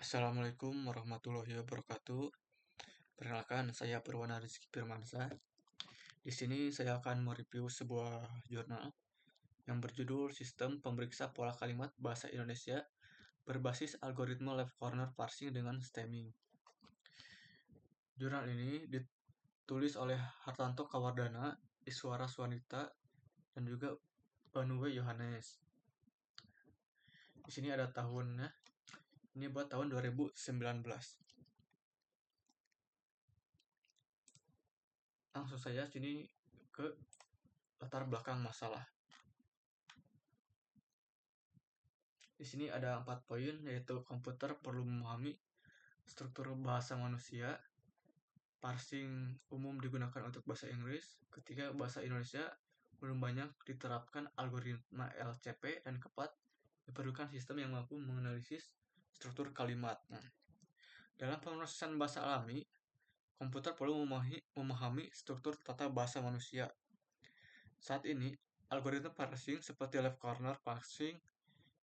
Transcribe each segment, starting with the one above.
Assalamualaikum warahmatullahi wabarakatuh. Perkenalkan, saya Perwana Rizky Firmansyah. Di sini saya akan mereview sebuah jurnal yang berjudul Sistem Pemeriksa Pola Kalimat Bahasa Indonesia berbasis algoritma left corner parsing dengan stemming. Jurnal ini ditulis oleh Hartanto Kawardana, Iswara Swanita, dan juga Banuwe Yohanes. Di sini ada tahunnya. Ini buat tahun 2019. Langsung saja sini ke latar belakang masalah. Di sini ada 4 poin, yaitu komputer perlu memahami struktur bahasa manusia, parsing umum digunakan untuk bahasa Inggris, ketiga bahasa Indonesia belum banyak diterapkan algoritma LCP, dan keempat diperlukan sistem yang mampu menganalisis struktur kalimat. Dalam pemrosesan bahasa alami, komputer perlu memahami struktur tata bahasa manusia. Saat ini, algoritma parsing seperti left corner parsing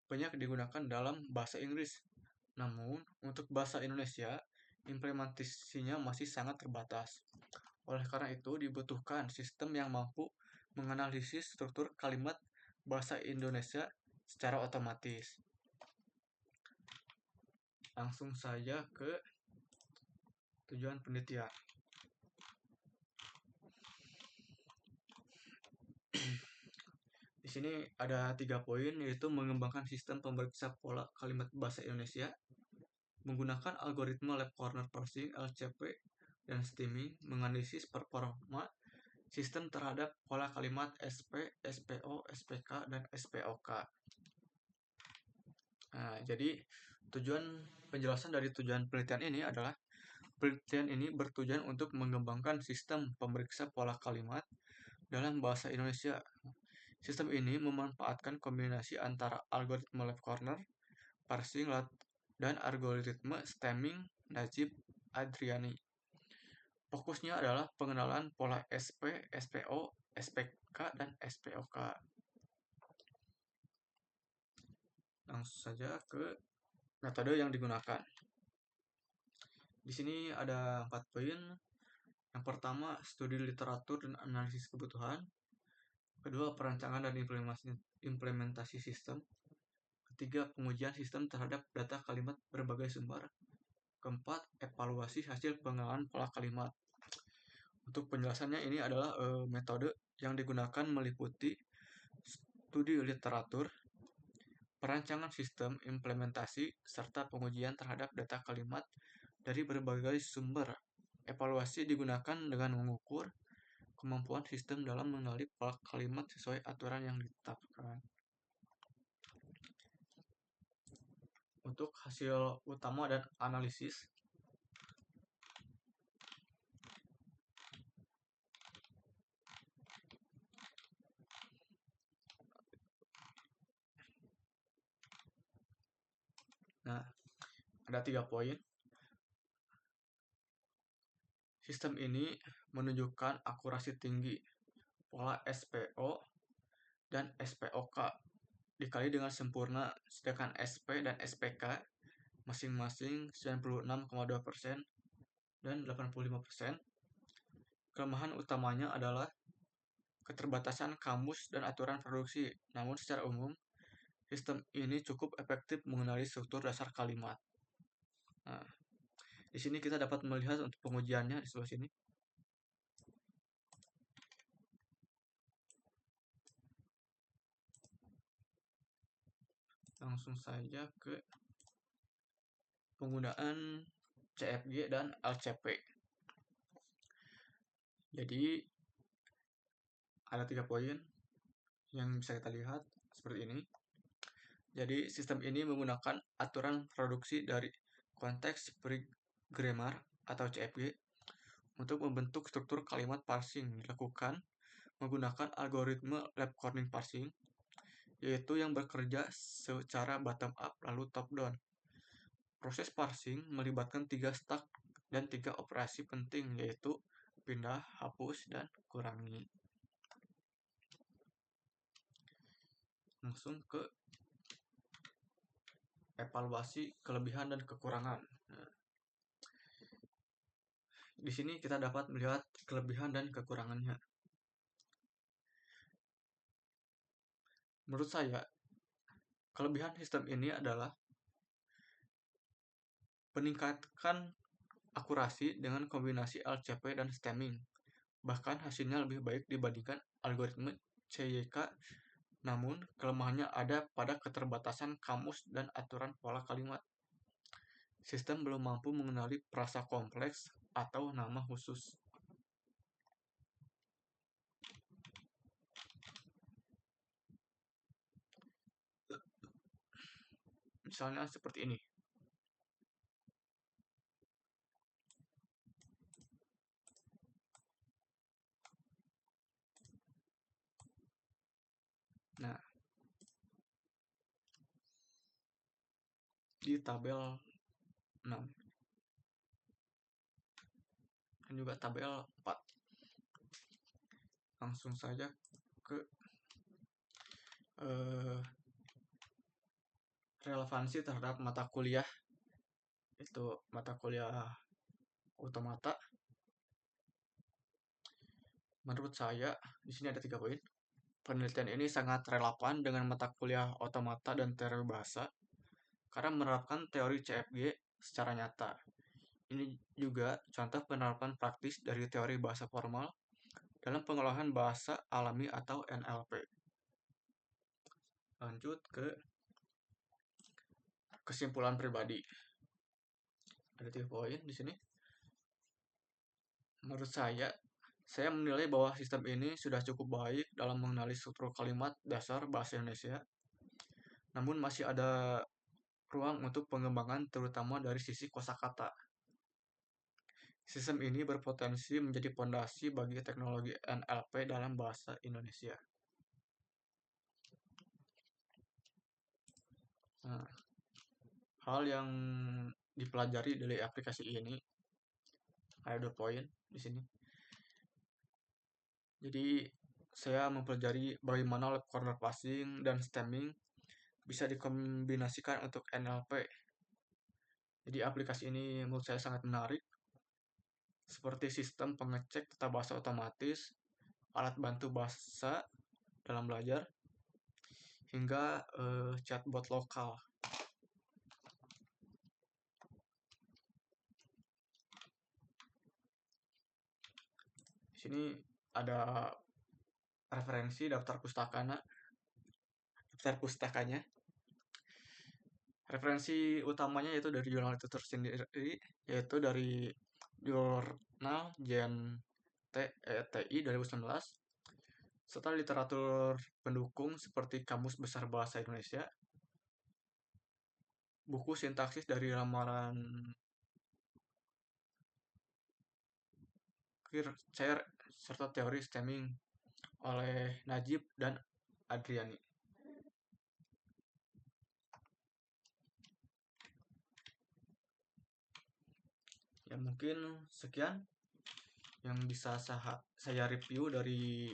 banyak digunakan dalam bahasa Inggris. Namun, untuk bahasa Indonesia, implementasinya masih sangat terbatas. Oleh karena itu, dibutuhkan sistem yang mampu menganalisis struktur kalimat bahasa Indonesia secara otomatis. Langsung saja ke tujuan penelitian. Di sini ada 3 poin, yaitu mengembangkan sistem pemeriksa pola kalimat bahasa Indonesia, menggunakan algoritma left corner parsing LCP dan stemming, menganalisis performa sistem terhadap pola kalimat SP, SPO, SPK, dan SPOK. Nah, jadi penjelasan dari tujuan penelitian ini adalah penelitian ini bertujuan untuk mengembangkan sistem pemeriksa pola kalimat dalam bahasa Indonesia. Sistem ini memanfaatkan kombinasi antara algoritma left corner parsing dan algoritma stemming Najib Adriani. Fokusnya adalah pengenalan pola SP, SPO, SPK, dan SPOK. Langsung saja ke metode yang digunakan. Di sini ada 4 poin. Yang pertama, studi literatur dan analisis kebutuhan. Kedua, perancangan dan implementasi sistem. Ketiga, pengujian sistem terhadap data kalimat berbagai sumber. Keempat, evaluasi hasil pengenalan pola kalimat. Untuk penjelasannya, ini adalah metode yang digunakan meliputi studi literatur, perancangan sistem, implementasi, serta pengujian terhadap data kalimat dari berbagai sumber. Evaluasi digunakan dengan mengukur kemampuan sistem dalam mengenali pola kalimat sesuai aturan yang ditetapkan. Untuk hasil utama dan analisis, ada 3 poin. Sistem ini menunjukkan akurasi tinggi pola SPO dan SPOK dikali dengan sempurna, sedangkan SP dan SPK masing-masing 96,2% dan 85%. Kelemahan utamanya adalah keterbatasan kamus dan aturan produksi. Namun secara umum, sistem ini cukup efektif mengenali struktur dasar kalimat. Nah, di sini kita dapat melihat untuk pengujiannya di sebelah sini. Langsung saja ke penggunaan CFG dan LCP. Jadi ada 3 poin yang bisa kita lihat seperti ini. Jadi sistem ini menggunakan aturan produksi dari konteks free grammar atau CFG untuk membentuk struktur kalimat parsing. Dilakukan menggunakan algoritma left corner parsing, yaitu yang bekerja secara bottom up lalu top down. Proses parsing melibatkan 3 step dan 3 operasi penting, yaitu pindah, hapus, dan kurangi. Langsung ke evaluasi kelebihan dan kekurangan. Nah, di sini kita dapat melihat kelebihan dan kekurangannya. Menurut saya, kelebihan sistem ini adalah meningkatkan akurasi dengan kombinasi LCP dan stemming. Bahkan hasilnya lebih baik dibandingkan algoritma CYK. Namun, kelemahannya ada pada keterbatasan kamus dan aturan pola kalimat. Sistem belum mampu mengenali frasa kompleks atau nama khusus. Misalnya seperti ini. Nah, di tabel 6 dan juga tabel 4. Langsung saja ke relevansi terhadap mata kuliah, itu mata kuliah otomata. Menurut saya, di sini ada 3 poin. Penelitian ini sangat relevan dengan mata kuliah otomata dan teori bahasa karena menerapkan teori CFG secara nyata. Ini juga contoh penerapan praktis dari teori bahasa formal dalam pengolahan bahasa alami atau NLP. Lanjut ke kesimpulan pribadi. Ada 3 poin di sini. Menurut saya menilai bahwa sistem ini sudah cukup baik dalam mengenali struktur kalimat dasar bahasa Indonesia. Namun masih ada ruang untuk pengembangan terutama dari sisi kosakata. Sistem ini berpotensi menjadi fondasi bagi teknologi NLP dalam bahasa Indonesia. Nah, hal yang dipelajari dari aplikasi ini ada 2 poin di sini. Jadi saya mempelajari bagaimana left corner passing dan stemming bisa dikombinasikan untuk NLP. Jadi aplikasi ini menurut saya sangat menarik, seperti sistem pengecek tata bahasa otomatis, alat bantu bahasa dalam belajar, hingga chatbot lokal. Di sini ada referensi daftar pustakanya. Referensi utamanya yaitu dari jurnal itu tersendiri, yaitu dari jurnal JNTETI 2019, serta literatur pendukung seperti Kamus Besar Bahasa Indonesia, buku sintaksis dari Lamaran Kircher, serta teori stemming oleh Najib dan Adriani. Ya mungkin sekian yang bisa saya review dari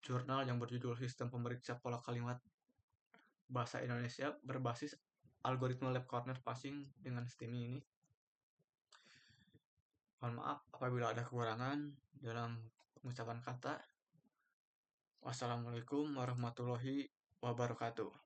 jurnal yang berjudul Sistem Pemeriksa Pola Kalimat Bahasa Indonesia berbasis algoritma left corner passing dengan stemming ini. Mohon maaf apabila ada kekurangan dalam pengucapan kata. Wassalamualaikum warahmatullahi wabarakatuh.